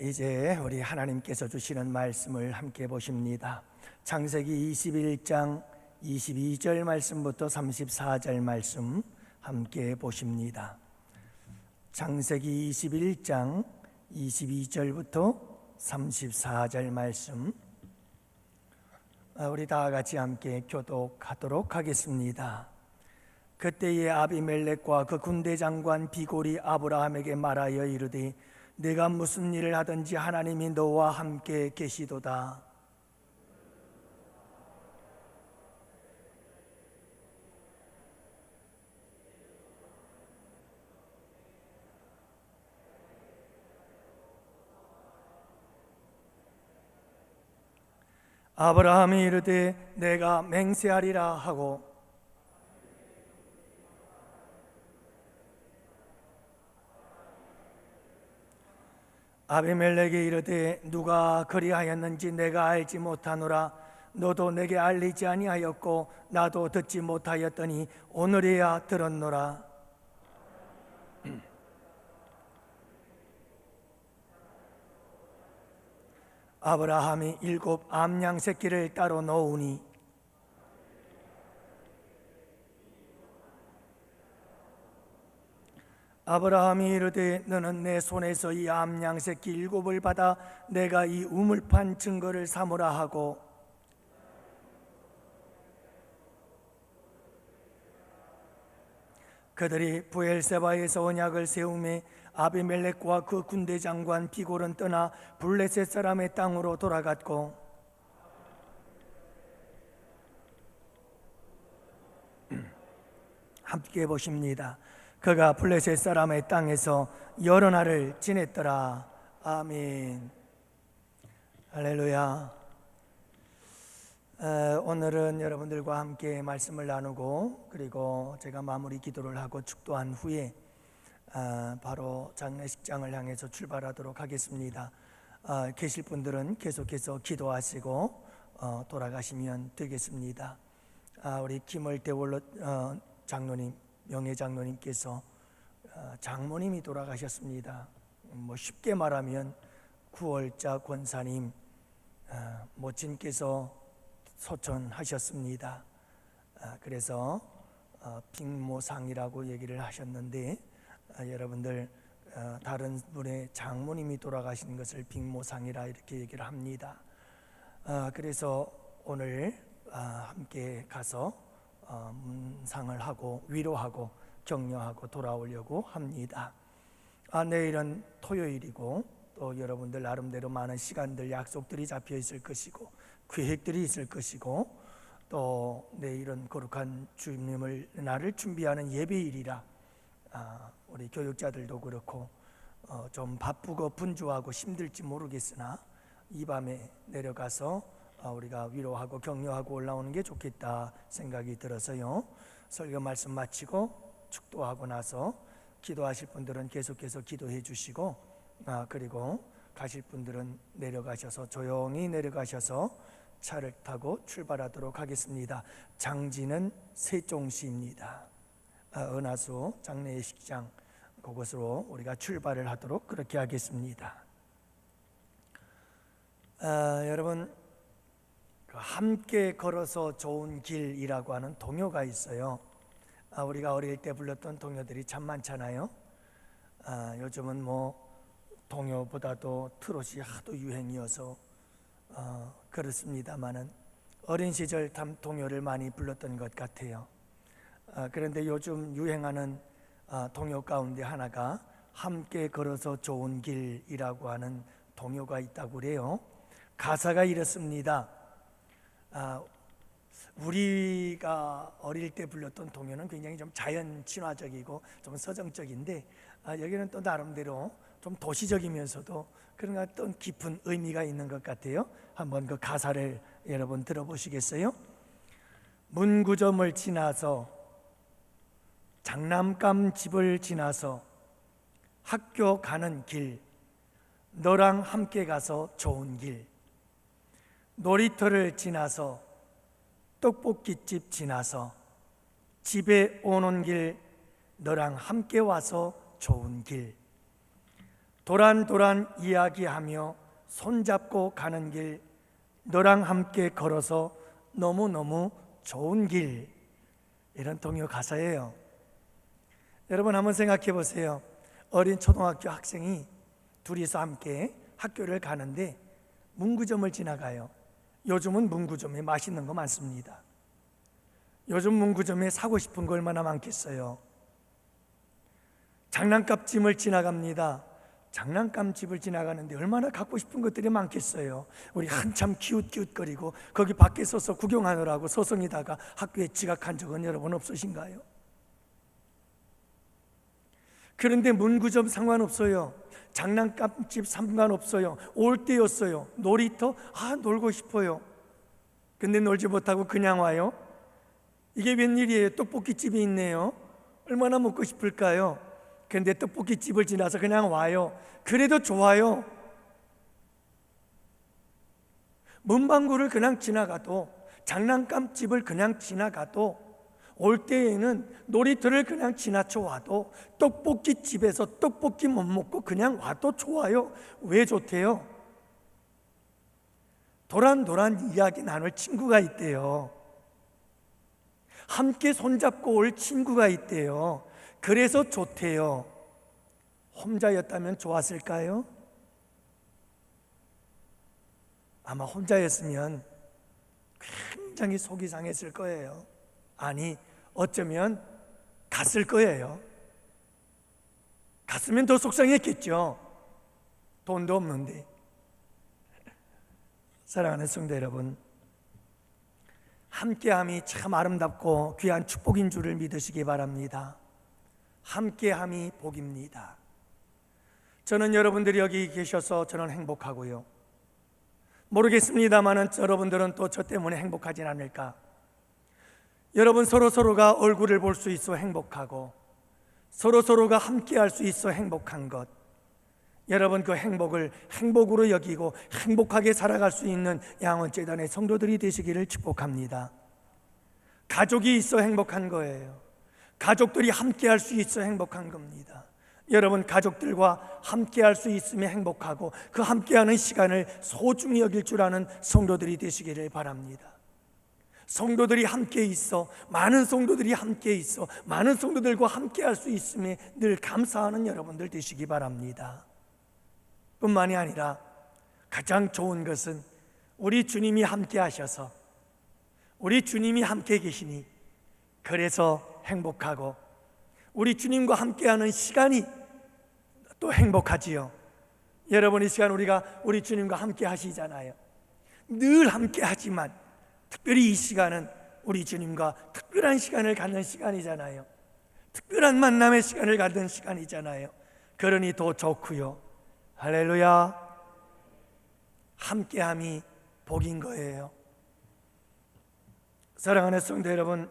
이제 우리 하나님께서 주시는 말씀을 함께 보십니다. 창세기 21장 22절 말씀부터 34절 말씀 함께 보십니다. 창세기 21장 22절부터 34절 말씀, 우리 다 같이 함께 교독하도록 하겠습니다. 그때에 아비멜렉과 그 군대 장관 비골이 아브라함에게 말하여 이르되 네가 무슨 일을 하든지 하나님이 너와 함께 계시도다. 아브라함이 이르되 내가 맹세하리라 하고 아비멜렉이 이르되 누가 그리하였는지 내가 알지 못하노라. 너도 내게 알리지 아니하였고 나도 듣지 못하였더니 오늘에야 들었노라. 아브라함이 7 암양 새끼를 따로 놓으니 아브라함이 이르되 너는 내 손에서 이 암양 새끼 7을 받아 내가 이 우물판 증거를 삼으라 하고 그들이 부엘세바에서 언약을 세우매 아비멜렉과 그 군대 장관 비골은 떠나 블레셋 사람의 땅으로 돌아갔고 함께 보십니다. 그가 블레셋 사람의 땅에서 여러 날을 지냈더라. 아멘. 할렐루야. 오늘은 여러분들과 함께 말씀을 나누고 그리고 제가 마무리 기도를 하고 축도한 후에 바로 장례식장을 향해서 출발하도록 하겠습니다. 계실 분들은 계속해서 기도하시고 돌아가시면 되겠습니다. 우리 김을대 원로 장로님, 명예 장로님께서 장모님이 돌아가셨습니다. 쉽게 말하면 9월자 권사님 모친께서 소천하셨습니다. 그래서 빅모상이라고 얘기를 하셨는데 여러분들 다른 분의 장모님이 돌아가신 것을 빅모상이라 이렇게 얘기를 합니다. 그래서 오늘 함께 가서 문상을 하고 위로하고 격려하고 돌아오려고 합니다. 내일은 토요일이고 또 여러분들 나름대로 많은 시간들 약속들이 잡혀 있을 것이고 계획들이 있을 것이고 또 내일은 거룩한 주님을 나를 준비하는 예배일이라 우리 교육자들도 그렇고 좀 바쁘고 분주하고 힘들지 모르겠으나 이 밤에 내려가서 우리가 위로하고 격려하고 올라오는 게 좋겠다 생각이 들어서요. 설교 말씀 마치고 축도하고 나서 기도하실 분들은 계속해서 기도해 주시고 그리고 가실 분들은 내려가셔서 조용히 내려가셔서 차를 타고 출발하도록 하겠습니다. 장지는 세종시입니다. 은하수 장례식장 그곳으로 우리가 출발을 하도록 그렇게 하겠습니다. 여러분 함께 걸어서 좋은 길이라고 하는 동요가 있어요. 우리가 어릴 때 불렀던 동요들이 참 많잖아요. 요즘은 동요보다도 트롯이 하도 유행이어서 그렇습니다만은 어린 시절 동요를 많이 불렀던 것 같아요. 그런데 요즘 유행하는 동요 가운데 하나가 함께 걸어서 좋은 길이라고 하는 동요가 있다고 그래요. 가사가 이렇습니다. 우리가 어릴 때 불렀던 동요는 굉장히 좀 자연 친화적이고 좀 서정적인데 여기는 또 나름대로 좀 도시적이면서도 그런 어떤 깊은 의미가 있는 것 같아요. 한번 그 가사를 여러분 들어보시겠어요? 문구점을 지나서 장난감 집을 지나서 학교 가는 길, 너랑 함께 가서 좋은 길, 놀이터를 지나서 떡볶이집 지나서 집에 오는 길, 너랑 함께 와서 좋은 길, 도란도란 이야기하며 손잡고 가는 길, 너랑 함께 걸어서 너무너무 좋은 길. 이런 동요 가사예요. 여러분 한번 생각해 보세요. 어린 초등학교 학생이 둘이서 함께 학교를 가는데 문구점을 지나가요. 요즘은 문구점에 맛있는 거 많습니다. 요즘 문구점에 사고 싶은 거 얼마나 많겠어요. 장난감집을 지나갑니다. 장난감집을 지나가는데 얼마나 갖고 싶은 것들이 많겠어요. 우리 한참 기웃기웃거리고 거기 밖에 서서 구경하느라고 서성이다가 학교에 지각한 적은 여러분 없으신가요? 그런데 문구점 상관없어요. 장난감집 상관없어요. 올 때였어요. 놀이터? 놀고 싶어요. 근데 놀지 못하고 그냥 와요. 이게 웬일이에요? 떡볶이집이 있네요. 얼마나 먹고 싶을까요? 근데 떡볶이집을 지나서 그냥 와요. 그래도 좋아요. 문방구를 그냥 지나가도, 장난감집을 그냥 지나가도, 올 때에는 놀이터를 그냥 지나쳐 와도, 떡볶이집에서 떡볶이 못 먹고 그냥 와도 좋아요. 왜 좋대요? 도란도란 이야기 나눌 친구가 있대요. 함께 손잡고 올 친구가 있대요. 그래서 좋대요. 혼자였다면 좋았을까요? 아마 혼자였으면 굉장히 속이 상했을 거예요. 아니, 어쩌면 갔을 거예요. 갔으면 더 속상했겠죠. 돈도 없는데. 사랑하는 성도 여러분, 함께함이 참 아름답고 귀한 축복인 줄을 믿으시기 바랍니다. 함께함이 복입니다. 저는 여러분들이 여기 계셔서 저는 행복하고요. 모르겠습니다만 여러분들은 또 저 때문에 행복하진 않을까? 여러분 서로가 얼굴을 볼 수 있어 행복하고 서로가 함께할 수 있어 행복한 것, 여러분 그 행복을 행복으로 여기고 행복하게 살아갈 수 있는 양원재단의 성도들이 되시기를 축복합니다. 가족이 있어 행복한 거예요. 가족들이 함께할 수 있어 행복한 겁니다. 여러분 가족들과 함께할 수 있으면 행복하고 그 함께하는 시간을 소중히 여길 줄 아는 성도들이 되시기를 바랍니다. 성도들이 함께 있어, 많은 성도들이 함께 있어, 많은 성도들과 함께할 수 있음에 늘 감사하는 여러분들 되시기 바랍니다. 뿐만이 아니라 가장 좋은 것은 우리 주님이 함께 하셔서, 우리 주님이 함께 계시니 그래서 행복하고, 우리 주님과 함께하는 시간이 또 행복하지요. 여러분 이 시간 우리가 우리 주님과 함께 하시잖아요. 늘 함께 하지만 특별히 이 시간은 우리 주님과 특별한 시간을 갖는 시간이잖아요. 특별한 만남의 시간을 갖는 시간이잖아요. 그러니 더 좋고요. 할렐루야. 함께함이 복인 거예요. 사랑하는 성도 여러분,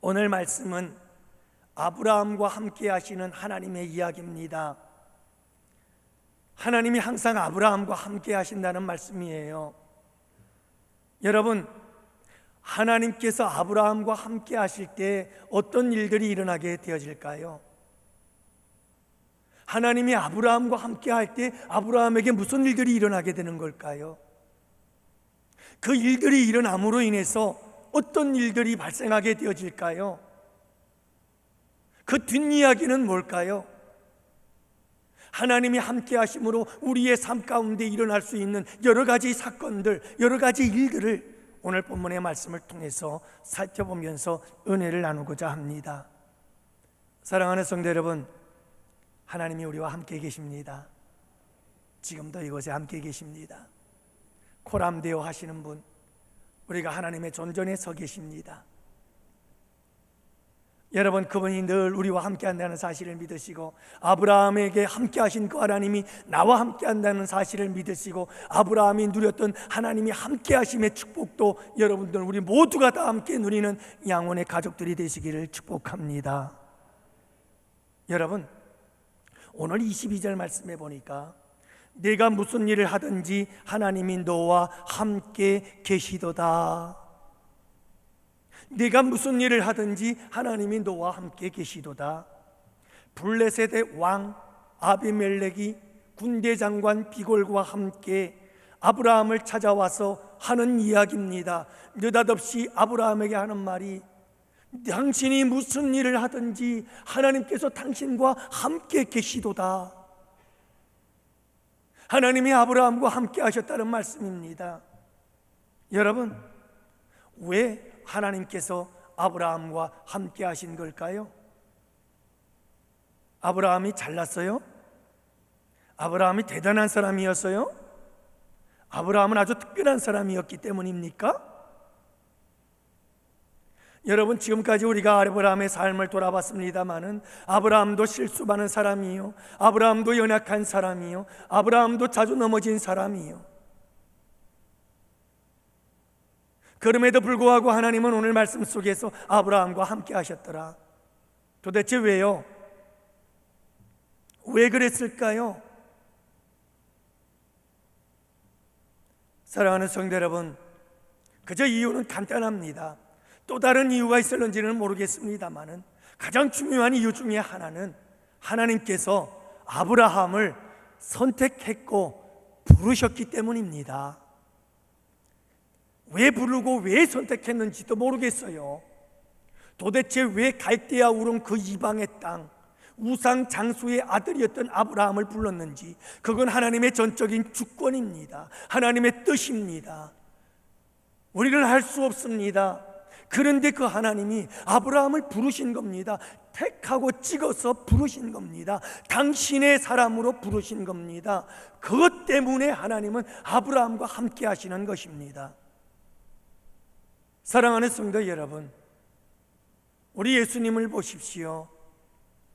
오늘 말씀은 아브라함과 함께 하시는 하나님의 이야기입니다. 하나님이 항상 아브라함과 함께 하신다는 말씀이에요. 여러분, 하나님께서 아브라함과 함께 하실 때 어떤 일들이 일어나게 되어질까요? 하나님이 아브라함과 함께 할 때 아브라함에게 무슨 일들이 일어나게 되는 걸까요? 그 일들이 일어남으로 인해서 어떤 일들이 발생하게 되어질까요? 그 뒷이야기는 뭘까요? 하나님이 함께 하심으로 우리의 삶 가운데 일어날 수 있는 여러 가지 사건들, 여러 가지 일들을 오늘 본문의 말씀을 통해서 살펴보면서 은혜를 나누고자 합니다. 사랑하는 성도 여러분, 하나님이 우리와 함께 계십니다. 지금도 이곳에 함께 계십니다. 코람데오 하시는 분, 우리가 하나님의 존전에 서 계십니다. 여러분, 그분이 늘 우리와 함께 한다는 사실을 믿으시고, 아브라함에게 함께 하신 그 하나님이 나와 함께 한다는 사실을 믿으시고, 아브라함이 누렸던 하나님이 함께 하심의 축복도 여러분들 우리 모두가 다 함께 누리는 양원의 가족들이 되시기를 축복합니다. 여러분, 오늘 22절 말씀에 보니까 내가 무슨 일을 하든지 하나님이 너와 함께 계시도다. 네가 무슨 일을 하든지 하나님이 너와 함께 계시도다. 블레셋의 왕 아비멜렉이 군대 장관 비골과 함께 아브라함을 찾아와서 하는 이야기입니다. 느닷없이 아브라함에게 하는 말이, 당신이 무슨 일을 하든지 하나님께서 당신과 함께 계시도다. 하나님이 아브라함과 함께 하셨다는 말씀입니다. 여러분, 왜 하나님께서 아브라함과 함께 하신 걸까요? 아브라함이 잘났어요? 아브라함이 대단한 사람이었어요? 아브라함은 아주 특별한 사람이었기 때문입니까? 여러분, 지금까지 우리가 아브라함의 삶을 돌아봤습니다마는 아브라함도 실수 많은 사람이요, 아브라함도 연약한 사람이요, 아브라함도 자주 넘어진 사람이요. 그럼에도 불구하고 하나님은 오늘 말씀 속에서 아브라함과 함께 하셨더라. 도대체 왜요? 왜 그랬을까요? 사랑하는 성도 여러분, 그저 이유는 간단합니다. 또 다른 이유가 있을는지는 모르겠습니다만은 가장 중요한 이유 중에 하나는 하나님께서 아브라함을 선택했고 부르셨기 때문입니다. 왜 부르고 왜 선택했는지도 모르겠어요. 도대체 왜 갈대아 우른 그 이방의 땅, 우상 장수의 아들이었던 아브라함을 불렀는지, 그건 하나님의 전적인 주권입니다. 하나님의 뜻입니다. 우리는 할 수 없습니다. 그런데 그 하나님이 아브라함을 부르신 겁니다. 택하고 찍어서 부르신 겁니다. 당신의 사람으로 부르신 겁니다. 그것 때문에 하나님은 아브라함과 함께 하시는 것입니다. 사랑하는 성도 여러분, 우리 예수님을 보십시오.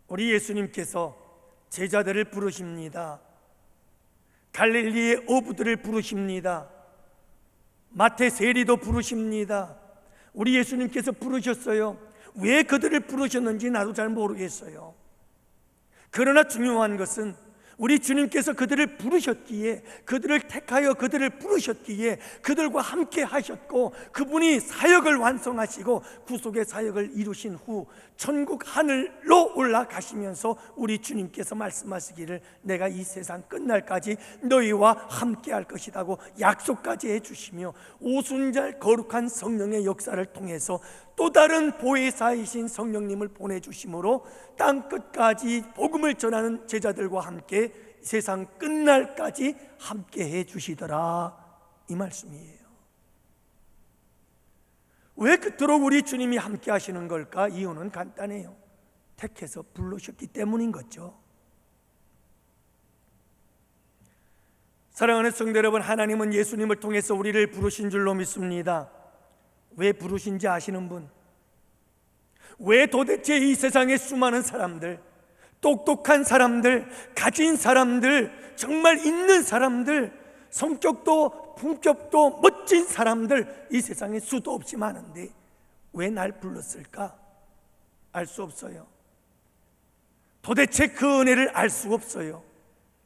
우리 예수님께서 제자들을 부르십니다. 갈릴리의 어부들을 부르십니다. 마태 세리도 부르십니다. 우리 예수님께서 부르셨어요. 왜 그들을 부르셨는지 나도 잘 모르겠어요. 그러나 중요한 것은 우리 주님께서 그들을 부르셨기에, 그들을 택하여 그들을 부르셨기에 그들과 함께 하셨고, 그분이 사역을 완성하시고 구속의 사역을 이루신 후 천국 하늘로 올라가시면서 우리 주님께서 말씀하시기를 내가 이 세상 끝날까지 너희와 함께 할 것이라고 약속까지 해주시며, 오순절 거룩한 성령의 역사를 통해서 또 다른 보혜사이신 성령님을 보내주심으로 땅끝까지 복음을 전하는 제자들과 함께 세상 끝날까지 함께 해주시더라, 이 말씀이에요. 왜 그토록 우리 주님이 함께 하시는 걸까? 이유는 간단해요. 택해서 부르셨기 때문인 거죠. 사랑하는 성도 여러분, 하나님은 예수님을 통해서 우리를 부르신 줄로 믿습니다. 왜 부르신지 아시는 분? 왜 도대체 이 세상의 수많은 사람들, 똑똑한 사람들, 가진 사람들, 정말 있는 사람들, 성격도 품격도 멋진 사람들, 이 세상에 수도 없이 많은데 왜 날 불렀을까? 알 수 없어요. 도대체 그 은혜를 알 수 없어요.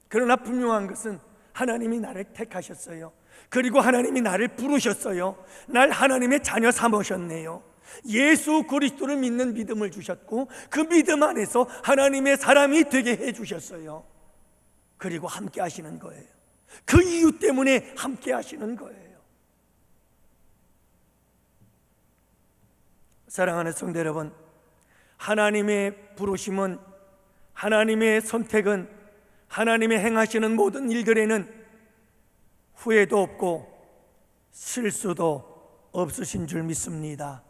그러나 분명한 것은 하나님이 나를 택하셨어요. 그리고 하나님이 나를 부르셨어요. 날 하나님의 자녀 삼으셨네요. 예수 그리스도를 믿는 믿음을 주셨고, 그 믿음 안에서 하나님의 사람이 되게 해주셨어요. 그리고 함께 하시는 거예요. 그 이유 때문에 함께 하시는 거예요. 사랑하는 성도 여러분, 하나님의 부르심은, 하나님의 선택은, 하나님의 행하시는 모든 일들에는 후회도 없고 실수도 없으신 줄 믿습니다.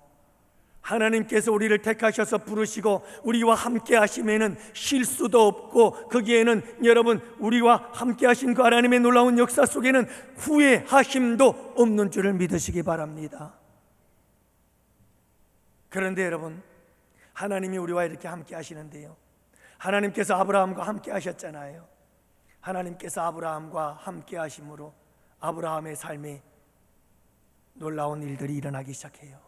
하나님께서 우리를 택하셔서 부르시고 우리와 함께 하시면은 실수도 없고, 거기에는 여러분, 우리와 함께 하신 그 하나님의 놀라운 역사 속에는 후회하심도 없는 줄을 믿으시기 바랍니다. 그런데 여러분, 하나님이 우리와 이렇게 함께 하시는데요, 하나님께서 아브라함과 함께 하셨잖아요. 하나님께서 아브라함과 함께 하심으로 아브라함의 삶에 놀라운 일들이 일어나기 시작해요.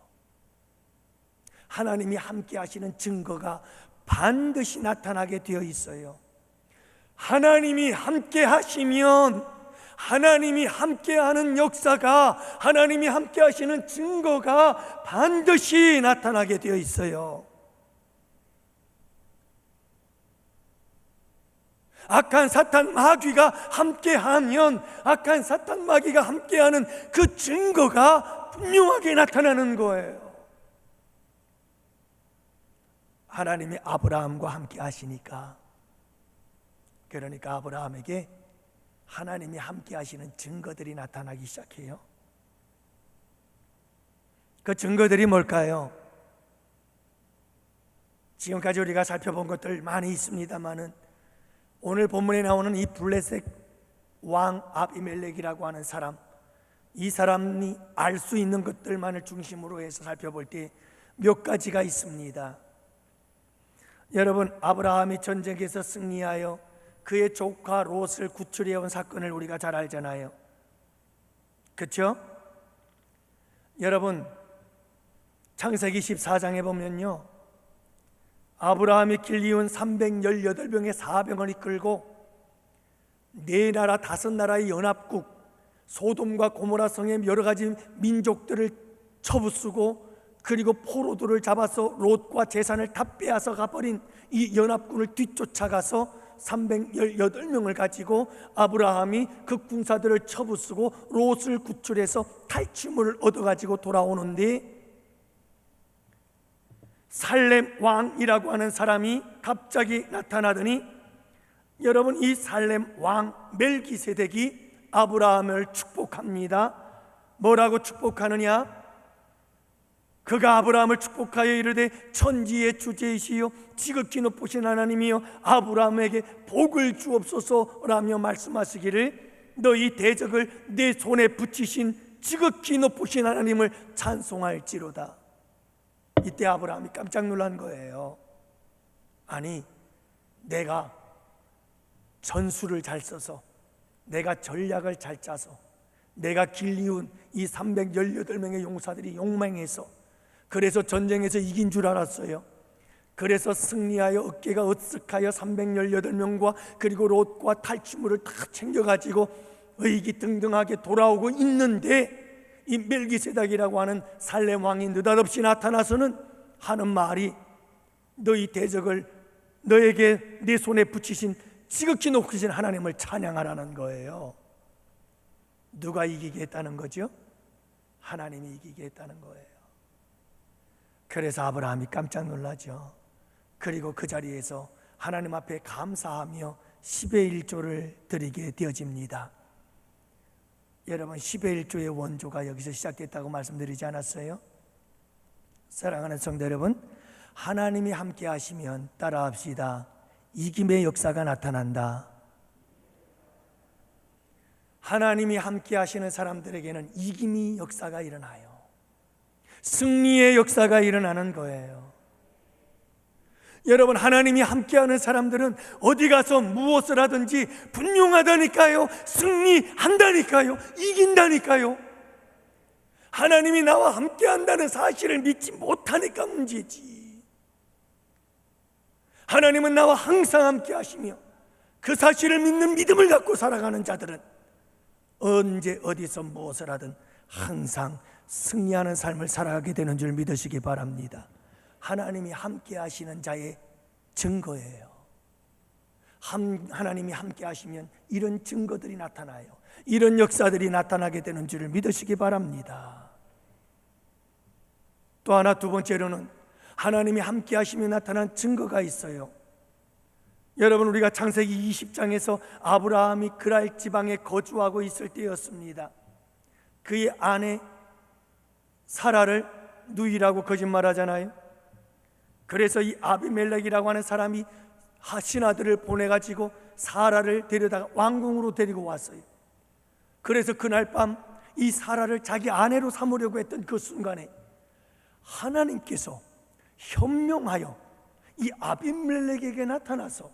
하나님이 함께 하시는 증거가 반드시 나타나게 되어 있어요. 하나님이 함께 하시면, 하나님이 함께 하는 역사가, 하나님이 함께 하시는 증거가 반드시 나타나게 되어 있어요. 악한 사탄 마귀가 함께하면, 악한 사탄 마귀가 함께하는 그 증거가 분명하게 나타나는 거예요. 하나님이 아브라함과 함께 하시니까, 그러니까 아브라함에게 하나님이 함께 하시는 증거들이 나타나기 시작해요. 그 증거들이 뭘까요? 지금까지 우리가 살펴본 것들 많이 있습니다만은, 오늘 본문에 나오는 이 블레셋 왕 아비멜렉이라고 하는 사람, 이 사람이 알 수 있는 것들만을 중심으로 해서 살펴볼 때 몇 가지가 있습니다. 여러분, 아브라함이 전쟁에서 승리하여 그의 조카 롯을 구출해온 사건을 우리가 잘 알잖아요. 그렇죠? 여러분, 창세기 14장에 보면요, 아브라함이 길리온 318명의 사병을 이끌고 네 나라 다섯 나라의 연합국 소돔과 고모라 성의 여러 가지 민족들을 쳐부수고, 그리고 포로들을 잡아서 롯과 재산을 다 빼앗아 가버린 이 연합군을 뒤쫓아가서 318명을 가지고 아브라함이 그 군사들을 쳐부수고 롯을 구출해서 탈취물을 얻어가지고 돌아오는데, 살렘 왕이라고 하는 사람이 갑자기 나타나더니, 여러분, 이 살렘 왕 멜기세덱이 아브라함을 축복합니다. 뭐라고 축복하느냐? 그가 아브라함을 축복하여 이르되 천지의 주제이시요 지극히 높으신 하나님이여 아브라함에게 복을 주옵소서라며 말씀하시기를, 너희 대적을 내 손에 붙이신 지극히 높으신 하나님을 찬송할지로다. 이때 아브라함이 깜짝 놀란 거예요. 아니, 내가 전술을 잘 써서, 내가 전략을 잘 짜서, 내가 길리운 이 318명의 용사들이 용맹해서, 그래서 전쟁에서 이긴 줄 알았어요. 그래서 승리하여 어깨가 으쓱하여 318명과 그리고 롯과 탈취물을 다 챙겨가지고 의기등등하게 돌아오고 있는데, 이 멜기세덱이라고 하는 살렘 왕이 느닷없이 나타나서는 하는 말이, 너희 대적을 너에게 내 손에 붙이신 지극히 높으신 하나님을 찬양하라는 거예요. 누가 이기게 했다는 거죠? 하나님이 이기게 했다는 거예요. 그래서 아브라함이 깜짝 놀라죠. 그리고 그 자리에서 하나님 앞에 감사하며 10의 1조를 드리게 되어집니다. 여러분, 10의 1조의 원조가 여기서 시작됐다고 말씀드리지 않았어요? 사랑하는 성도 여러분, 하나님이 함께 하시면 따라합시다. 이김의 역사가 나타난다. 하나님이 함께 하시는 사람들에게는 이김의 역사가 일어나요. 승리의 역사가 일어나는 거예요. 여러분, 하나님이 함께하는 사람들은 어디 가서 무엇을 하든지 분명하다니까요. 승리한다니까요. 이긴다니까요. 하나님이 나와 함께한다는 사실을 믿지 못하니까 문제지. 하나님은 나와 항상 함께하시며 그 사실을 믿는 믿음을 갖고 살아가는 자들은 언제 어디서 무엇을 하든 항상 승리하는 삶을 살아가게 되는 줄 믿으시기 바랍니다. 하나님이 함께 하시는 자의 증거예요. 하나님이 함께 하시면 이런 증거들이 나타나요. 이런 역사들이 나타나게 되는 줄을 믿으시기 바랍니다. 또 하나, 두 번째로는 하나님이 함께 하시며 나타난 증거가 있어요. 여러분, 우리가 창세기 20장에서 아브라함이 그랄 지방에 거주하고 있을 때였습니다. 그의 아내 사라를 누이라고 거짓말하잖아요. 그래서 이 아비멜렉이라고 하는 사람이 신하들을 보내가지고 사라를 데려다가 왕궁으로 데리고 왔어요. 그래서 그날 밤 이 사라를 자기 아내로 삼으려고 했던 그 순간에 하나님께서 현명하여 이 아비멜렉에게 나타나서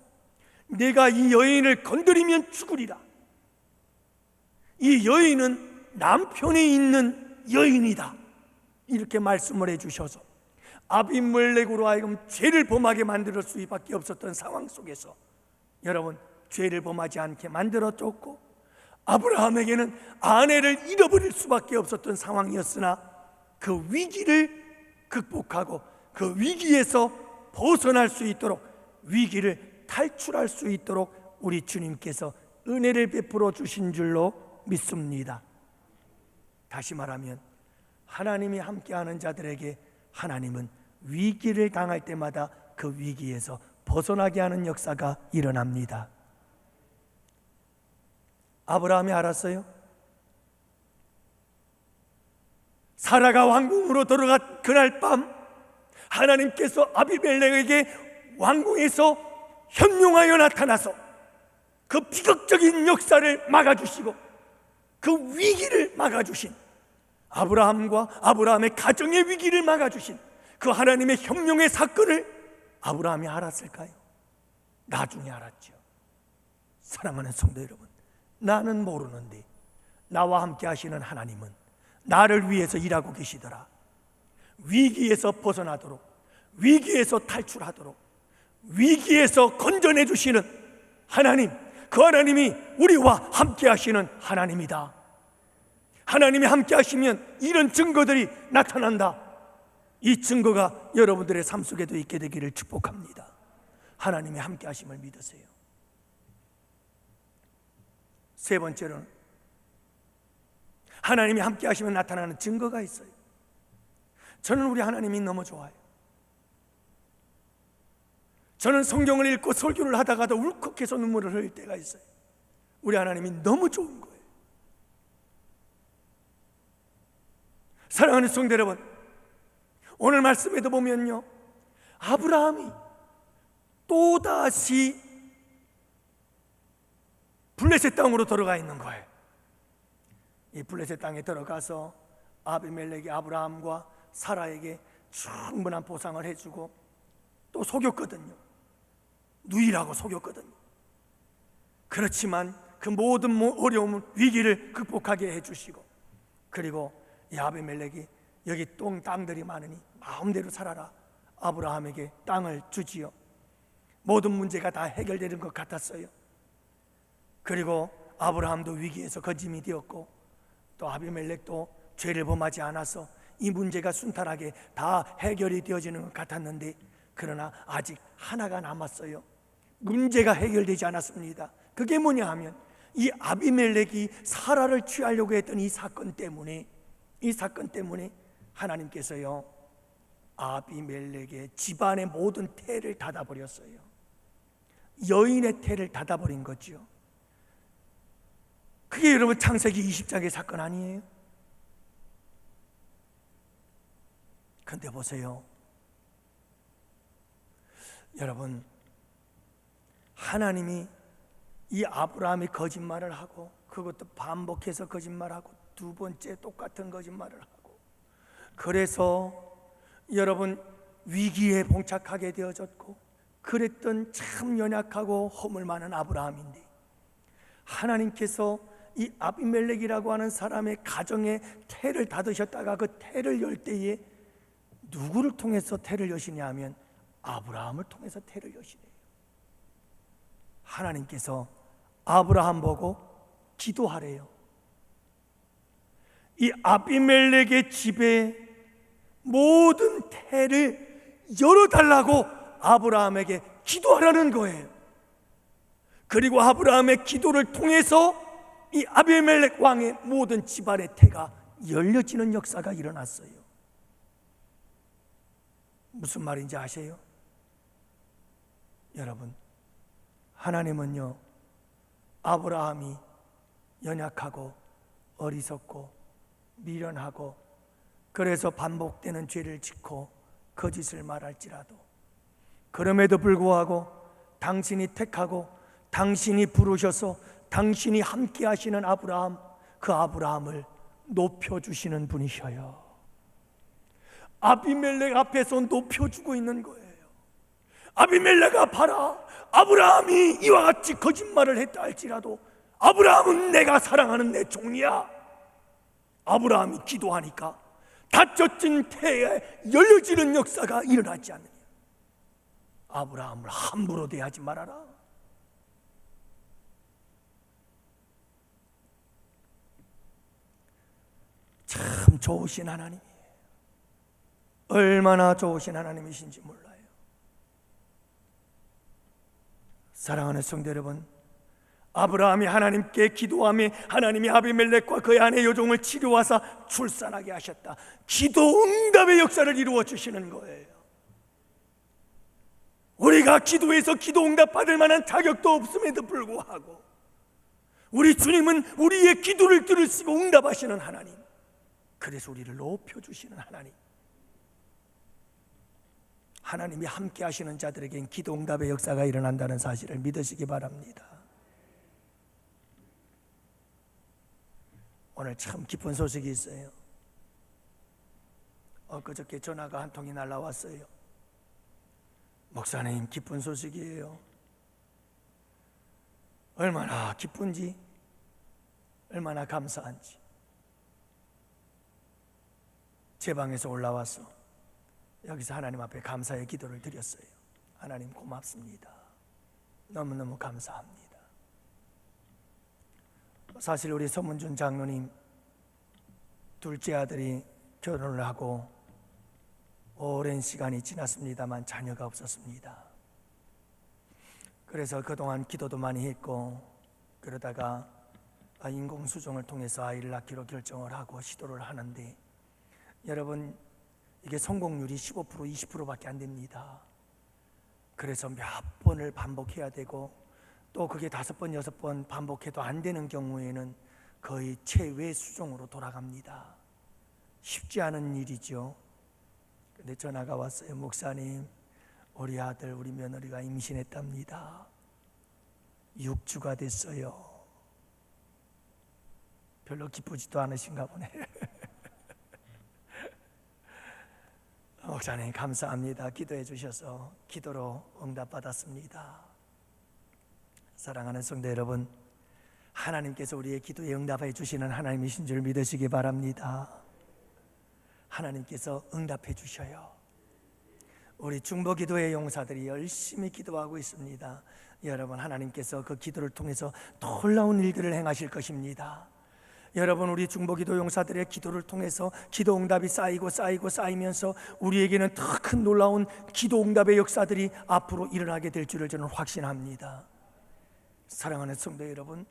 내가 이 여인을 건드리면 죽으리라. 이 여인은 남편이 있는 여인이다. 이렇게 말씀을 해주셔서 아비멜렉으로 하여금 죄를 범하게 만들 수밖에 없었던 상황 속에서 여러분, 죄를 범하지 않게 만들어줬고 아브라함에게는 아내를 잃어버릴 수밖에 없었던 상황이었으나 그 위기를 극복하고 그 위기에서 벗어날 수 있도록, 위기를 탈출할 수 있도록 우리 주님께서 은혜를 베풀어 주신 줄로 믿습니다. 다시 말하면 하나님이 함께하는 자들에게 하나님은 위기를 당할 때마다 그 위기에서 벗어나게 하는 역사가 일어납니다. 아브라함이 알았어요. 사라가 왕궁으로 들어간 그날 밤 하나님께서 아비멜렉에게 왕궁에서 현명하여 나타나서 그 비극적인 역사를 막아주시고 그 위기를 막아주신, 아브라함과 아브라함의 가정의 위기를 막아주신 그 하나님의 현명의 사건을 아브라함이 알았을까요? 나중에 알았죠. 사랑하는 성도 여러분, 나는 모르는데 나와 함께 하시는 하나님은 나를 위해서 일하고 계시더라. 위기에서 벗어나도록, 위기에서 탈출하도록, 위기에서 건져내 주시는 하나님, 그 하나님이 우리와 함께 하시는 하나님이다. 하나님이 함께 하시면 이런 증거들이 나타난다. 이 증거가 여러분들의 삶 속에도 있게 되기를 축복합니다. 하나님이 함께 하심을 믿으세요. 세 번째로는 하나님이 함께 하시면 나타나는 증거가 있어요. 저는 우리 하나님이 너무 좋아요. 저는 성경을 읽고 설교를 하다가도 울컥해서 눈물을 흘릴 때가 있어요. 우리 하나님이 너무 좋은 거예요. 사랑하는 성도 여러분, 오늘 말씀에도 보면요, 아브라함이 또다시 블레셋 땅으로 들어가 있는 거예요. 이 블레셋 땅에 들어가서 아비멜렉이 아브라함과 사라에게 충분한 보상을 해주고 또 속였거든요. 누이라고 속였거든요. 그렇지만 그 모든 어려움, 위기를 극복하게 해주시고, 그리고 이 아비멜렉이 여기 땅들이 많으니 마음대로 살아라, 아브라함에게 땅을 주지요. 모든 문제가 다 해결되는 것 같았어요. 그리고 아브라함도 위기에서 거짐이 되었고, 또 아비멜렉도 죄를 범하지 않아서 이 문제가 순탄하게 다 해결이 되어지는 것 같았는데, 그러나 아직 하나가 남았어요. 문제가 해결되지 않았습니다. 그게 뭐냐 하면 이 아비멜렉이 사라를 취하려고 했던 이 사건 때문에 하나님께서요, 아비멜렉의 집안의 모든 태를 닫아버렸어요. 여인의 태를 닫아버린 거죠. 그게 여러분 창세기 20장의 사건 아니에요? 근데 보세요, 여러분, 하나님이 이 아브라함이 거짓말을 하고, 그것도 반복해서 거짓말하고, 두 번째 똑같은 거짓말을 하고, 그래서 여러분 위기에 봉착하게 되어졌고, 그랬던 참 연약하고 허물 많은 아브라함인데, 하나님께서 이 아비멜렉이라고 하는 사람의 가정에 태를 닫으셨다가 그 태를 열 때에 누구를 통해서 태를 여시냐 하면 아브라함을 통해서 태를 여시네요. 하나님께서 아브라함 보고 기도하래요. 이 아비멜렉의 집에 모든 태를 열어달라고 아브라함에게 기도하라는 거예요. 그리고 아브라함의 기도를 통해서 이 아비멜렉 왕의 모든 집안의 태가 열려지는 역사가 일어났어요. 무슨 말인지 아세요? 여러분, 하나님은요, 아브라함이 연약하고 어리석고 미련하고 그래서 반복되는 죄를 짓고 거짓을 말할지라도, 그럼에도 불구하고 당신이 택하고 당신이 부르셔서 당신이 함께 하시는 아브라함, 그 아브라함을 높여주시는 분이셔요. 아비멜렉 앞에서 높여주고 있는 거예요. 아비멜렉아, 봐라, 아브라함이 이와 같이 거짓말을 했다 할지라도 아브라함은 내가 사랑하는 내 종이야. 아브라함이 기도하니까 닫혀진 태에 열려지는 역사가 일어나지 않느냐. 아브라함을 함부로 대하지 말아라. 참 좋으신 하나님이에요. 얼마나 좋으신 하나님이신지 몰라요. 사랑하는 성도 여러분, 아브라함이 하나님께 기도하며 하나님이 아비멜렉과 그의 아내 요종을 치료하사 출산하게 하셨다. 기도 응답의 역사를 이루어 주시는 거예요. 우리가 기도해서 기도 응답 받을 만한 자격도 없음에도 불구하고 우리 주님은 우리의 기도를 들으시고 응답하시는 하나님, 그래서 우리를 높여주시는 하나님, 하나님이 함께 하시는 자들에겐 기도 응답의 역사가 일어난다는 사실을 믿으시기 바랍니다. 오늘 참 기쁜 소식이 있어요. 그저께 전화가 한 통이 날라왔어요. 목사님, 기쁜 소식이에요. 얼마나 기쁜지, 얼마나 감사한지. 제 방에서 올라와서 여기서 하나님 앞에 감사의 기도를 드렸어요. 하나님 고맙습니다. 너무너무 감사합니다. 사실 우리 서문준 장로님 둘째 아들이 결혼을 하고 오랜 시간이 지났습니다만 자녀가 없었습니다. 그래서 그동안 기도도 많이 했고, 그러다가 인공수정을 통해서 아이를 낳기로 결정을 하고 시도를 하는데, 여러분, 이게 성공률이 15% 20%밖에 안 됩니다. 그래서 몇 번을 반복해야 되고, 또 그게 5번 6번 반복해도 안 되는 경우에는 거의 최외 수정으로 돌아갑니다. 쉽지 않은 일이죠. 근데 전화가 왔어요. 목사님, 우리 아들, 우리 며느리가 임신했답니다. 6주가 됐어요. 별로 기쁘지도 않으신가 보네. 목사님 감사합니다. 기도해 주셔서 기도로 응답받았습니다. 사랑하는 성도 여러분, 하나님께서 우리의 기도에 응답해 주시는 하나님이신 줄 믿으시기 바랍니다. 하나님께서 응답해 주셔요. 우리 중보기도의 용사들이 열심히 기도하고 있습니다. 여러분, 하나님께서 그 기도를 통해서 놀라운 일들을 행하실 것입니다. 여러분, 우리 중보기도 용사들의 기도를 통해서 기도 응답이 쌓이면서 우리에게는 더 큰 놀라운 기도 응답의 역사들이 앞으로 일어나게 될 줄을 저는 확신합니다. 사랑하는 성도 여러분,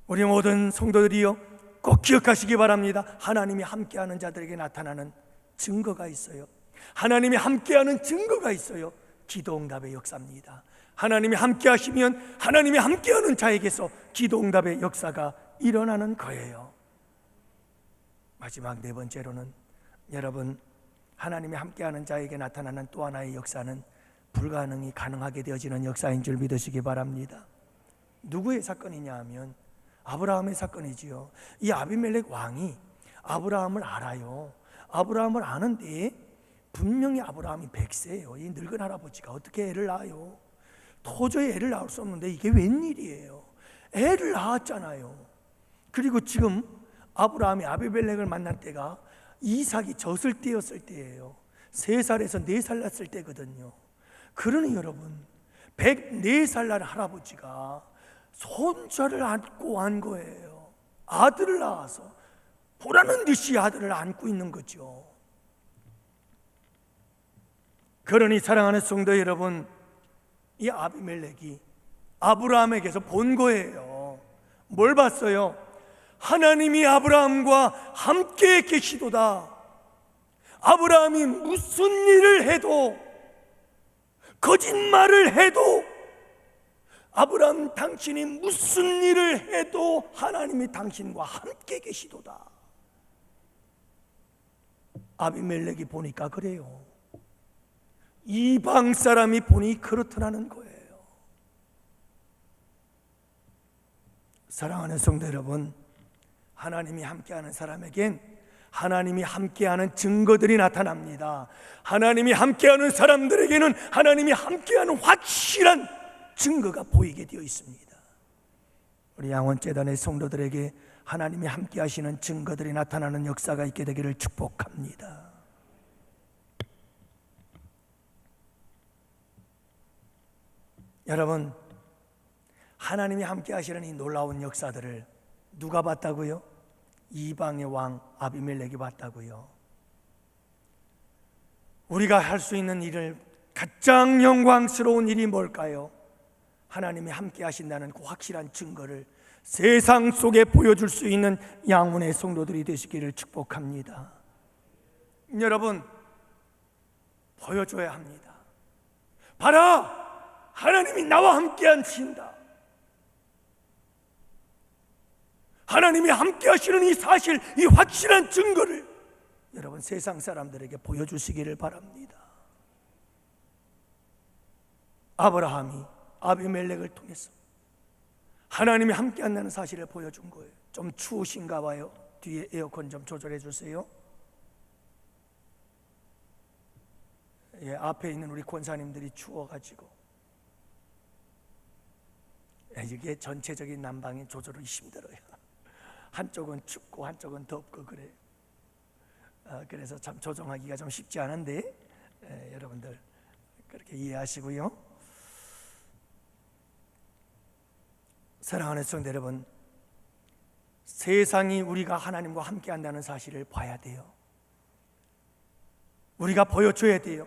우리 모든 성도들이요, 꼭 기억하시기 바랍니다. 하나님이 함께하는 자들에게 나타나는 증거가 있어요. 하나님이 함께하는 증거가 있어요. 기도 응답의 역사입니다. 하나님이 함께하시면 하나님이 함께하는 자에게서 기도 응답의 역사가 일어나는 거예요. 마지막 4번째로는, 여러분, 하나님이 함께하는 자에게 나타나는 또 하나의 역사는 불가능이 가능하게 되어지는 역사인 줄 믿으시기 바랍니다. 누구의 사건이냐 하면 아브라함의 사건이지요. 이 아비멜렉 왕이 아브라함을 알아요. 아브라함을 아는데 분명히 아브라함이 100세예요. 이 늙은 할아버지가 어떻게 애를 낳아요? 도저히 애를 낳을 수 없는데 이게 웬일이에요? 애를 낳았잖아요. 그리고 지금 아브라함이 아비멜렉을 만난 때가 이삭이 젖을 떼었을 때예요. 3살에서 4살 났을 때거든요. 그러니 여러분, 104살 난 할아버지가 손자를 안고 한 거예요. 아들을 낳아서 보라는 듯이 아들을 안고 있는 거죠. 그러니 사랑하는 성도 여러분, 이 아비멜렉이 아브라함에게서 본 거예요. 뭘 봤어요? 하나님이 아브라함과 함께 계시도다. 아브라함이 무슨 일을 해도, 거짓말을 해도, 아브라함 당신이 무슨 일을 해도 하나님이 당신과 함께 계시도다. 아비멜렉이 보니까 그래요. 이방 사람이 보니 그렇더라는 거예요. 사랑하는 성도 여러분, 하나님이 함께하는 사람에겐 하나님이 함께하는 증거들이 나타납니다. 하나님이 함께하는 사람들에게는 하나님이 함께하는 확실한 증거가 보이게 되어 있습니다. 우리 양원재단의 성도들에게 하나님이 함께하시는 증거들이 나타나는 역사가 있게 되기를 축복합니다. 여러분, 하나님이 함께하시는 이 놀라운 역사들을 누가 봤다고요? 이방의 왕 아비멜렉이 봤다고요. 우리가 할 수 있는 일을 가장 영광스러운 일이 뭘까요? 하나님이 함께 하신다는 그 확실한 증거를 세상 속에 보여줄 수 있는 양문의 성도들이 되시기를 축복합니다. 여러분, 보여줘야 합니다. 봐라, 하나님이 나와 함께 하신다. 하나님이 함께 하시는 이 사실, 이 확실한 증거를 여러분 세상 사람들에게 보여주시기를 바랍니다. 아브라함이 아비멜렉을 통해서 하나님이 함께 한다는 사실을 보여준 거예요. 좀 추우신가 봐요. 뒤에 에어컨 좀 조절해 주세요. 예, 앞에 있는 우리 권사님들이 추워가지고 이게 전체적인 난방이 조절이 힘들어요. 한쪽은 춥고 한쪽은 덥고 그래요. 그래서 참 조정하기가 좀 쉽지 않은데 여러분들 그렇게 이해하시고요. 사랑하는 성도 여러분, 세상이 우리가 하나님과 함께 한다는 사실을 봐야 돼요. 우리가 보여줘야 돼요.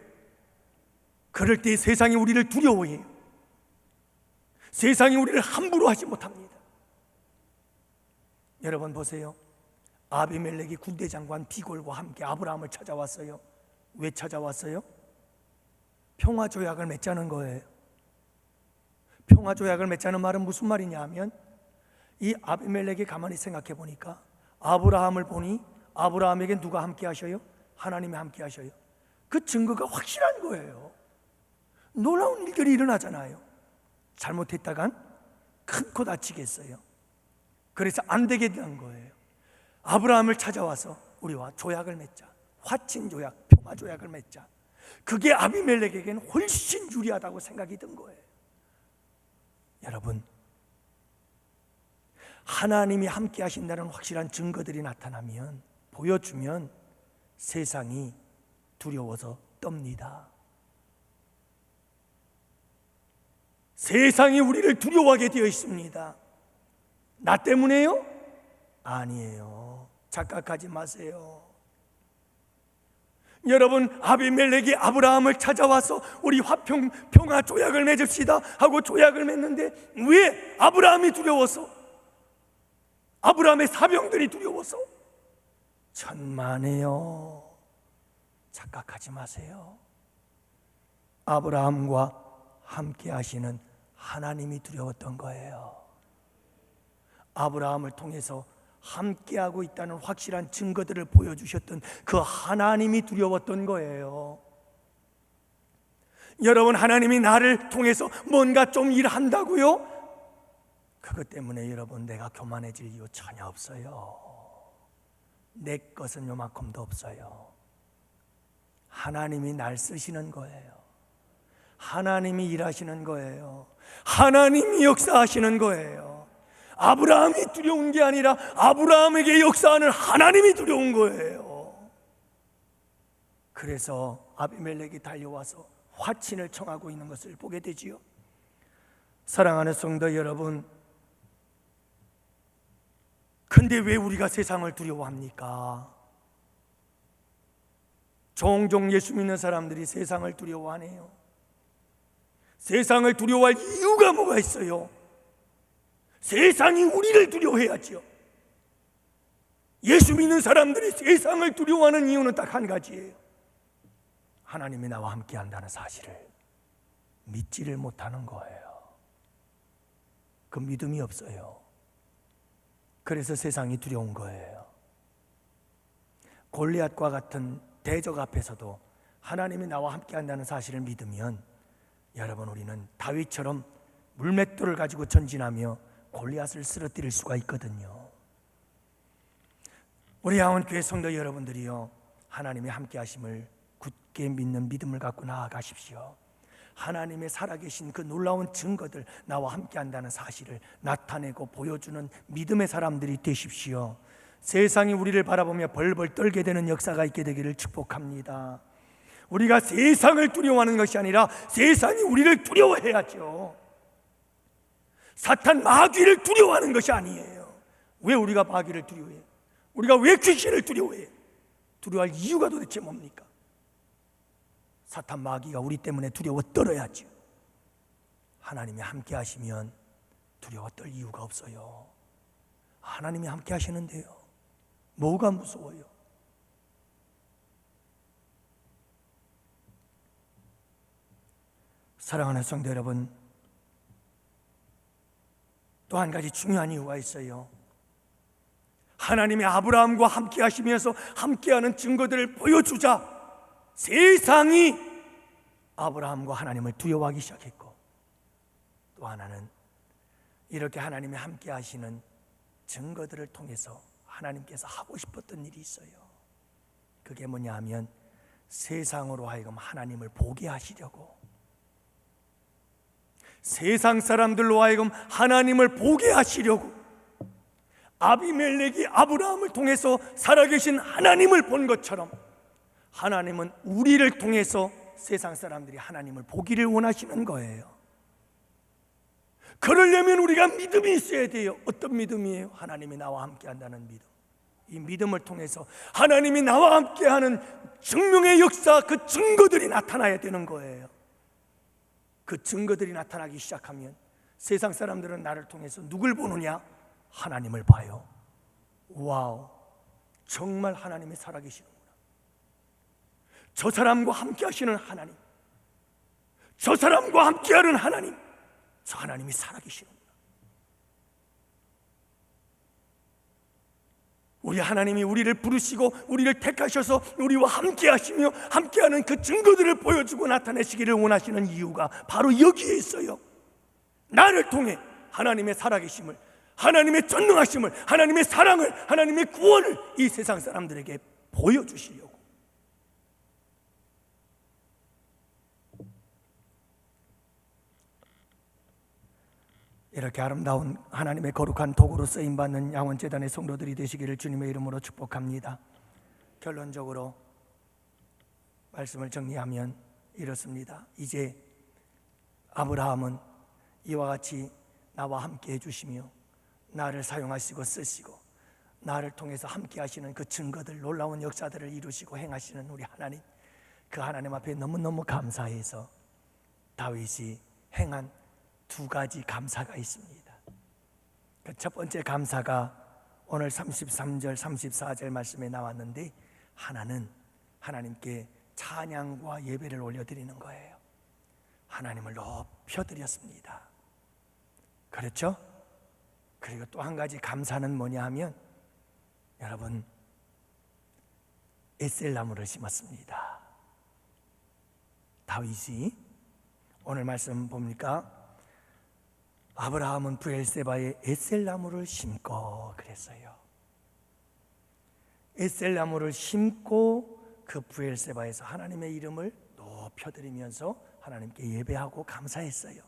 그럴 때 세상이 우리를 두려워해요. 세상이 우리를 함부로 하지 못합니다. 여러분 보세요. 아비멜렉이 군대 장관 비골과 함께 아브라함을 찾아왔어요. 왜 찾아왔어요? 평화조약을 맺자는 거예요. 평화조약을 맺자는 말은 무슨 말이냐 하면 이 아비멜렉이 가만히 생각해 보니까 아브라함을 보니 아브라함에게 누가 함께 하셔요? 하나님이 함께 하셔요. 그 증거가 확실한 거예요. 놀라운 일들이 일어나잖아요. 잘못했다간 큰 코 다치겠어요. 그래서 안 되게 된 거예요. 아브라함을 찾아와서 우리와 조약을 맺자. 화친 조약, 평화 조약을 맺자. 그게 아비멜렉에게는 훨씬 유리하다고 생각이 든 거예요. 여러분, 하나님이 함께 하신다는 확실한 증거들이 나타나면, 보여주면 세상이 두려워서 떱니다. 세상이 우리를 두려워하게 되어 있습니다. 나 때문에요? 아니에요. 착각하지 마세요. 여러분, 아비멜렉이 아브라함을 찾아와서 우리 평화 조약을 맺읍시다 하고 조약을 맺는데 왜 아브라함이 두려워서? 아브라함의 사병들이 두려워서? 천만에요. 착각하지 마세요. 아브라함과 함께 하시는 하나님이 두려웠던 거예요. 아브라함을 통해서 함께하고 있다는 확실한 증거들을 보여주셨던 그 하나님이 두려웠던 거예요. 여러분, 하나님이 나를 통해서 뭔가 좀 일한다고요? 그것 때문에 여러분 내가 교만해질 이유 전혀 없어요. 내 것은 요만큼도 없어요. 하나님이 날 쓰시는 거예요. 하나님이 일하시는 거예요. 하나님이 역사하시는 거예요. 아브라함이 두려운 게 아니라 아브라함에게 역사하는 하나님이 두려운 거예요. 그래서 아비멜렉이 달려와서 화친을 청하고 있는 것을 보게 되지요. 사랑하는 성도 여러분, 근데 왜 우리가 세상을 두려워합니까? 종종 예수 믿는 사람들이 세상을 두려워하네요. 세상을 두려워할 이유가 뭐가 있어요? 세상이 우리를 두려워해야죠. 예수 믿는 사람들이 세상을 두려워하는 이유는 딱 한 가지예요. 하나님이 나와 함께 한다는 사실을 믿지를 못하는 거예요. 그 믿음이 없어요. 그래서 세상이 두려운 거예요. 골리앗과 같은 대적 앞에서도 하나님이 나와 함께 한다는 사실을 믿으면 여러분, 우리는 다윗처럼 물맷돌을 가지고 전진하며 골리앗을 쓰러뜨릴 수가 있거든요. 우리 양원교회 성도 여러분들이요, 하나님의 함께 하심을 굳게 믿는 믿음을 갖고 나아가십시오. 하나님의 살아계신 그 놀라운 증거들, 나와 함께 한다는 사실을 나타내고 보여주는 믿음의 사람들이 되십시오. 세상이 우리를 바라보며 벌벌 떨게 되는 역사가 있게 되기를 축복합니다. 우리가 세상을 두려워하는 것이 아니라 세상이 우리를 두려워해야죠. 사탄 마귀를 두려워하는 것이 아니에요. 왜 우리가 마귀를 두려워해요? 우리가 왜 귀신을 두려워해요? 두려워할 이유가 도대체 뭡니까? 사탄 마귀가 우리 때문에 두려워 떨어야죠. 하나님이 함께 하시면 두려워 떨 이유가 없어요. 하나님이 함께 하시는데요. 뭐가 무서워요? 사랑하는 성도 여러분, 또 한 가지 중요한 이유가 있어요. 하나님이 아브라함과 함께 하시면서 함께하는 증거들을 보여주자 세상이 아브라함과 하나님을 두려워하기 시작했고, 또 하나는 이렇게 하나님이 함께 하시는 증거들을 통해서 하나님께서 하고 싶었던 일이 있어요. 그게 뭐냐 하면 세상으로 하여금 하나님을 보게 하시려고, 세상 사람들로 하여금 하나님을 보게 하시려고, 아비멜렉이 아브라함을 통해서 살아계신 하나님을 본 것처럼 하나님은 우리를 통해서 세상 사람들이 하나님을 보기를 원하시는 거예요. 그러려면 우리가 믿음이 있어야 돼요. 어떤 믿음이에요? 하나님이 나와 함께 한다는 믿음. 이 믿음을 통해서 하나님이 나와 함께하는 증명의 역사, 그 증거들이 나타나야 되는 거예요. 그 증거들이 나타나기 시작하면 세상 사람들은 나를 통해서 누굴 보느냐? 하나님을 봐요. 와우, 정말 하나님이 살아계시는구나. 저 사람과 함께 하시는 하나님, 저 사람과 함께하는 하나님, 저 하나님이 살아계시는구나. 우리 하나님이 우리를 부르시고 우리를 택하셔서 우리와 함께 하시며 함께하는 그 증거들을 보여주고 나타내시기를 원하시는 이유가 바로 여기에 있어요. 나를 통해 하나님의 살아계심을, 하나님의 전능하심을, 하나님의 사랑을, 하나님의 구원을 이 세상 사람들에게 보여주시려고. 이렇게 아름다운 하나님의 거룩한 도구로 쓰임받는 양원재단의 성도들이 되시기를 주님의 이름으로 축복합니다. 결론적으로 말씀을 정리하면 이렇습니다. 이제 아브라함은 이와 같이 나와 함께 해주시며 나를 사용하시고 쓰시고 나를 통해서 함께 하시는 그 증거들, 놀라운 역사들을 이루시고 행하시는 우리 하나님, 그 하나님 앞에 너무너무 감사해서 다윗이 행한 두 가지 감사가 있습니다. 그 첫 번째 감사가 오늘 33절 34절 말씀에 나왔는데, 하나는 하나님께 찬양과 예배를 올려드리는 거예요. 하나님을 높여드렸습니다. 그렇죠? 그리고 또 한 가지 감사는 뭐냐 하면, 여러분, 에셀나무를 심었습니다. 다윗이 오늘 말씀 봅니까? 아브라함은 브엘세바에 에셀나무를 심고 그랬어요. 에셀나무를 심고 그 브엘세바에서 하나님의 이름을 높여드리면서 하나님께 예배하고 감사했어요.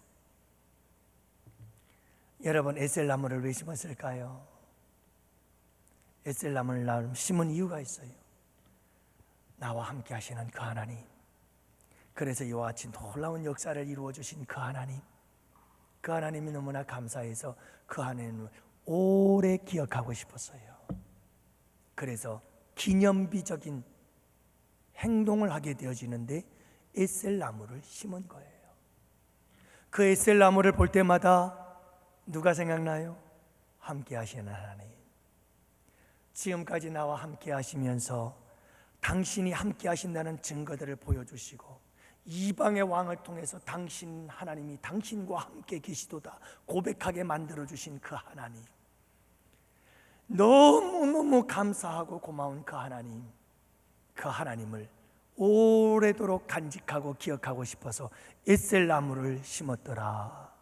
여러분, 에셀나무를 왜 심었을까요? 에셀나무를 심은 이유가 있어요. 나와 함께 하시는 그 하나님, 그래서 이와 같이 놀라운 역사를 이루어 주신 그 하나님, 그 하나님이 너무나 감사해서 그 하나님을 오래 기억하고 싶었어요. 그래서 기념비적인 행동을 하게 되어지는데 에셀나무를 심은 거예요. 그 에셀나무를 볼 때마다 누가 생각나요? 함께 하시는 하나님. 지금까지 나와 함께 하시면서 당신이 함께 하신다는 증거들을 보여주시고 이방의 왕을 통해서 당신 하나님이 당신과 함께 계시도다 고백하게 만들어주신 그 하나님, 너무너무 감사하고 고마운 그 하나님, 그 하나님을 오래도록 간직하고 기억하고 싶어서 에셀나무를 심었더라.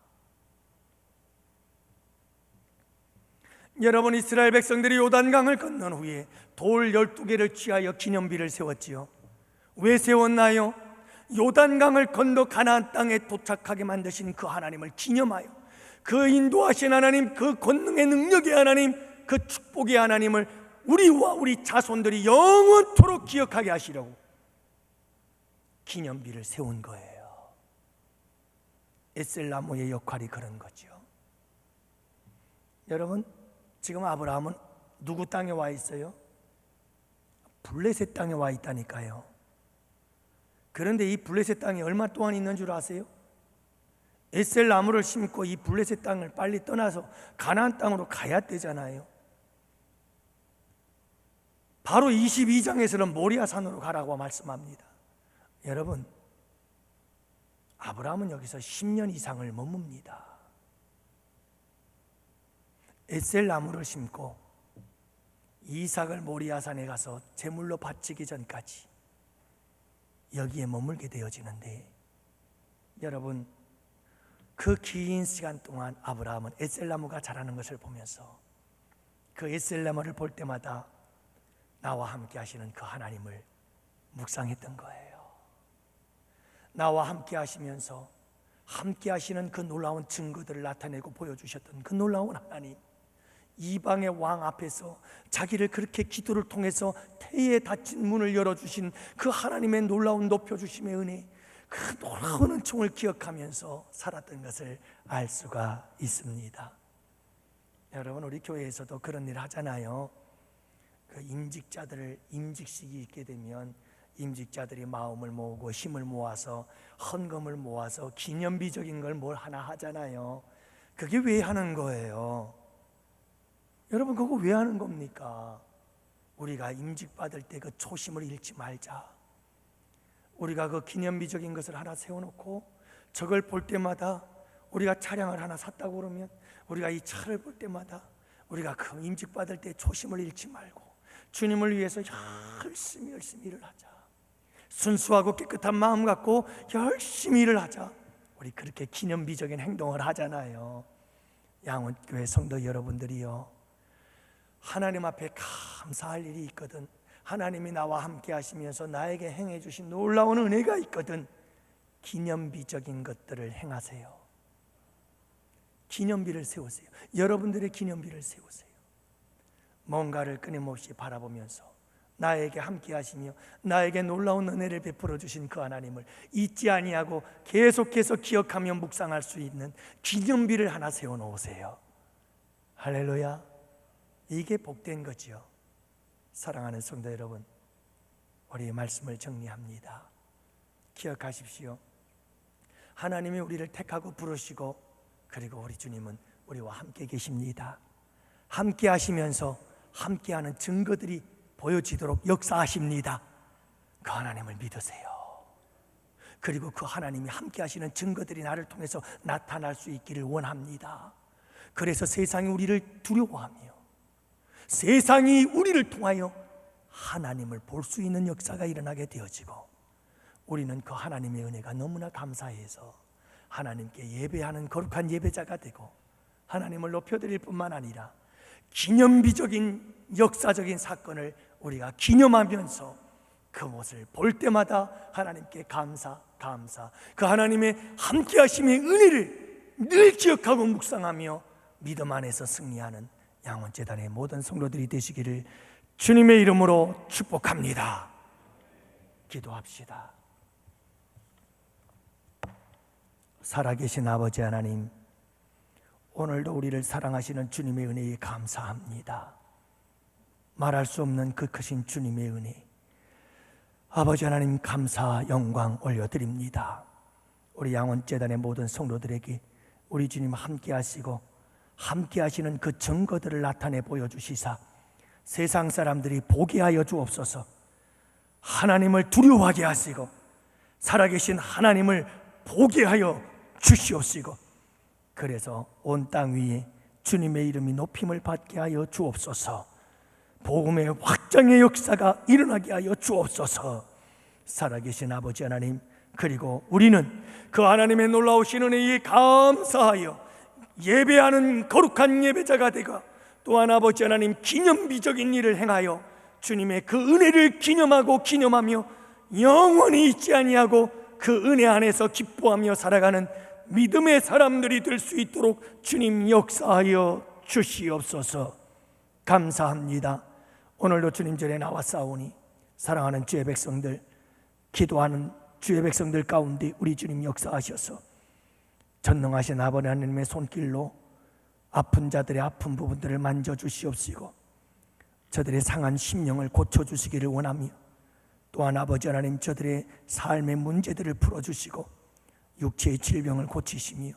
여러분, 이스라엘 백성들이 요단강을 건넌 후에 돌 12개를 취하여 기념비를 세웠지요. 왜 세웠나요? 요단강을 건너 가나안 땅에 도착하게 만드신 그 하나님을 기념하여, 그 인도하신 하나님, 그 권능의 능력의 하나님, 그 축복의 하나님을 우리와 우리 자손들이 영원토록 기억하게 하시려고 기념비를 세운 거예요. 에셀나무의 역할이 그런 거죠. 여러분, 지금 아브라함은 누구 땅에 와 있어요? 블레셋 땅에 와 있다니까요. 그런데 이 블레셋 땅에 얼마 동안 있는 줄 아세요? 에셀 나무를 심고 이 블레셋 땅을 빨리 떠나서 가나안 땅으로 가야 되잖아요. 바로 22장에서는 모리아 산으로 가라고 말씀합니다. 여러분, 아브라함은 여기서 10년 이상을 머뭅니다. 에셀 나무를 심고 이삭을 모리아 산에 가서 제물로 바치기 전까지 여기에 머물게 되어지는데, 여러분, 그 긴 시간 동안 아브라함은 에셀나무가 자라는 것을 보면서 그 에셀나무를 볼 때마다 나와 함께 하시는 그 하나님을 묵상했던 거예요. 나와 함께 하시면서 함께 하시는 그 놀라운 증거들을 나타내고 보여주셨던 그 놀라운 하나님, 이방의 왕 앞에서 자기를 그렇게 기도를 통해서 태에 닫힌 문을 열어주신 그 하나님의 놀라운 높여주심의 은혜, 그 놀라운 은총을 기억하면서 살았던 것을 알 수가 있습니다. 여러분, 우리 교회에서도 그런 일 하잖아요. 그 임직자들을 임직식이 있게 되면 임직자들이 마음을 모으고 힘을 모아서 헌금을 모아서 기념비적인 걸 뭘 하나 하잖아요. 그게 왜 하는 거예요? 여러분, 그거 왜 하는 겁니까? 우리가 임직받을 때 그 초심을 잃지 말자. 우리가 그 기념비적인 것을 하나 세워놓고 저걸 볼 때마다, 우리가 차량을 하나 샀다고 그러면 우리가 이 차를 볼 때마다 우리가 그 임직받을 때 초심을 잃지 말고 주님을 위해서 열심히 일을 하자. 순수하고 깨끗한 마음 갖고 열심히 일을 하자. 우리 그렇게 기념비적인 행동을 하잖아요. 양원교회 성도 여러분들이요, 하나님 앞에 감사할 일이 있거든, 하나님이 나와 함께 하시면서 나에게 행해 주신 놀라운 은혜가 있거든, 기념비적인 것들을 행하세요. 기념비를 세우세요. 여러분들의 기념비를 세우세요. 뭔가를 끊임없이 바라보면서 나에게 함께 하시며 나에게 놀라운 은혜를 베풀어 주신 그 하나님을 잊지 아니하고 계속해서 기억하며 묵상할 수 있는 기념비를 하나 세워 놓으세요. 할렐루야. 이게 복된 거지요. 사랑하는 성도 여러분, 우리의 말씀을 정리합니다. 기억하십시오. 하나님이 우리를 택하고 부르시고, 그리고 우리 주님은 우리와 함께 계십니다. 함께 하시면서 함께하는 증거들이 보여지도록 역사하십니다. 그 하나님을 믿으세요. 그리고 그 하나님이 함께 하시는 증거들이 나를 통해서 나타날 수 있기를 원합니다. 그래서 세상이 우리를 두려워하며 세상이 우리를 통하여 하나님을 볼 수 있는 역사가 일어나게 되어지고, 우리는 그 하나님의 은혜가 너무나 감사해서 하나님께 예배하는 거룩한 예배자가 되고 하나님을 높여드릴 뿐만 아니라 기념비적인 역사적인 사건을 우리가 기념하면서 그것을 볼 때마다 하나님께 감사, 그 하나님의 함께 하심의 은혜를 늘 기억하고 묵상하며 믿음 안에서 승리하는 양원재단의 모든 성도들이 되시기를 주님의 이름으로 축복합니다. 기도합시다. 살아계신 아버지 하나님, 오늘도 우리를 사랑하시는 주님의 은혜에 감사합니다. 말할 수 없는 그 크신 주님의 은혜, 아버지 하나님 감사 영광 올려드립니다. 우리 양원재단의 모든 성도들에게 우리 주님 함께 하시고 함께 하시는 그 증거들을 나타내 보여주시사 세상 사람들이 보게 하여 주옵소서. 하나님을 두려워하게 하시고 살아계신 하나님을 보게 하여 주시옵시고, 그래서 온 땅 위에 주님의 이름이 높임을 받게 하여 주옵소서. 복음의 확장의 역사가 일어나게 하여 주옵소서. 살아계신 아버지 하나님, 그리고 우리는 그 하나님의 놀라우신 은혜에 감사하여 예배하는 거룩한 예배자가 되고, 또한 아버지 하나님 기념비적인 일을 행하여 주님의 그 은혜를 기념하며 영원히 잊지 아니하고 그 은혜 안에서 기뻐하며 살아가는 믿음의 사람들이 될 수 있도록 주님 역사하여 주시옵소서. 감사합니다. 오늘도 주님 전에 나와 싸우니 사랑하는 주의 백성들, 기도하는 주의 백성들 가운데 우리 주님 역사하셔서 전능하신 아버지 하나님의 손길로 아픈 자들의 아픈 부분들을 만져주시옵시고 저들의 상한 심령을 고쳐주시기를 원하며, 또한 아버지 하나님 저들의 삶의 문제들을 풀어주시고 육체의 질병을 고치시며,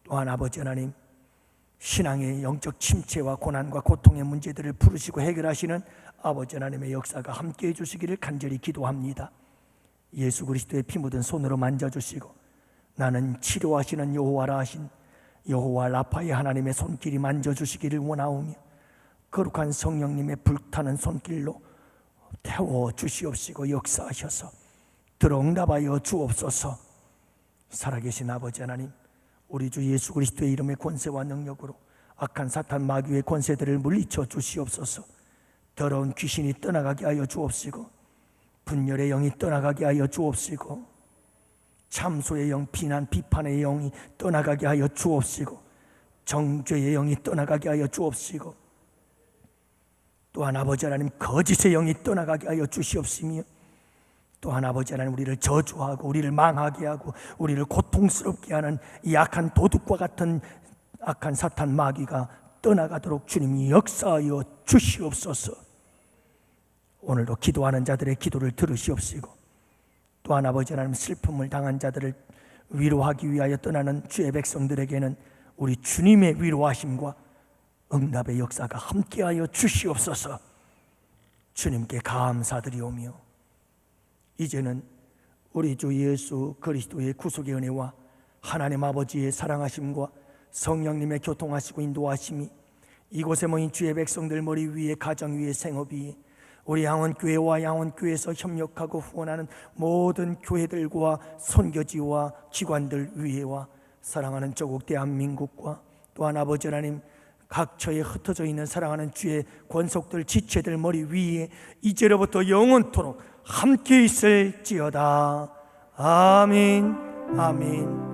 또한 아버지 하나님 신앙의 영적 침체와 고난과 고통의 문제들을 부르시고 해결하시는 아버지 하나님의 역사가 함께해 주시기를 간절히 기도합니다. 예수 그리스도의 피 묻은 손으로 만져주시고 나는 치료하시는 여호와라 하신 여호와 라파의 하나님의 손길이 만져주시기를 원하오며, 거룩한 성령님의 불타는 손길로 태워주시옵시고 역사하셔서 들어응답하여 주옵소서. 살아계신 아버지 하나님, 우리 주 예수 그리스도의 이름의 권세와 능력으로 악한 사탄 마귀의 권세들을 물리쳐 주시옵소서. 더러운 귀신이 떠나가게 하여 주옵시고, 분열의 영이 떠나가게 하여 주옵시고, 참소의 영, 비난 비판의 영이 떠나가게 하여 주옵시고, 정죄의 영이 떠나가게 하여 주옵시고, 또한 아버지 하나님 거짓의 영이 떠나가게 하여 주시옵시며, 또한 아버지 하나님 우리를 저주하고 우리를 망하게 하고 우리를 고통스럽게 하는 이 악한 도둑과 같은 악한 사탄 마귀가 떠나가도록 주님이 역사하여 주시옵소서. 오늘도 기도하는 자들의 기도를 들으시옵시고, 또한 아버지 하나님 슬픔을 당한 자들을 위로하기 위하여 떠나는 주의 백성들에게는 우리 주님의 위로하심과 응답의 역사가 함께하여 주시옵소서. 주님께 감사드리오며, 이제는 우리 주 예수 그리스도의 구속의 은혜와 하나님 아버지의 사랑하심과 성령님의 교통하시고 인도하심이 이곳에 모인 주의 백성들 머리 위에, 가정 위에, 생업 위에, 우리 양원교회와 양원교회에서 협력하고 후원하는 모든 교회들과 선교지와 기관들 위에와 사랑하는 조국 대한민국과 또한 아버지 하나님 각처에 흩어져 있는 사랑하는 주의 권속들 지체들 머리 위에 이제로부터 영원토록 함께 있을지어다. 아멘, 아멘.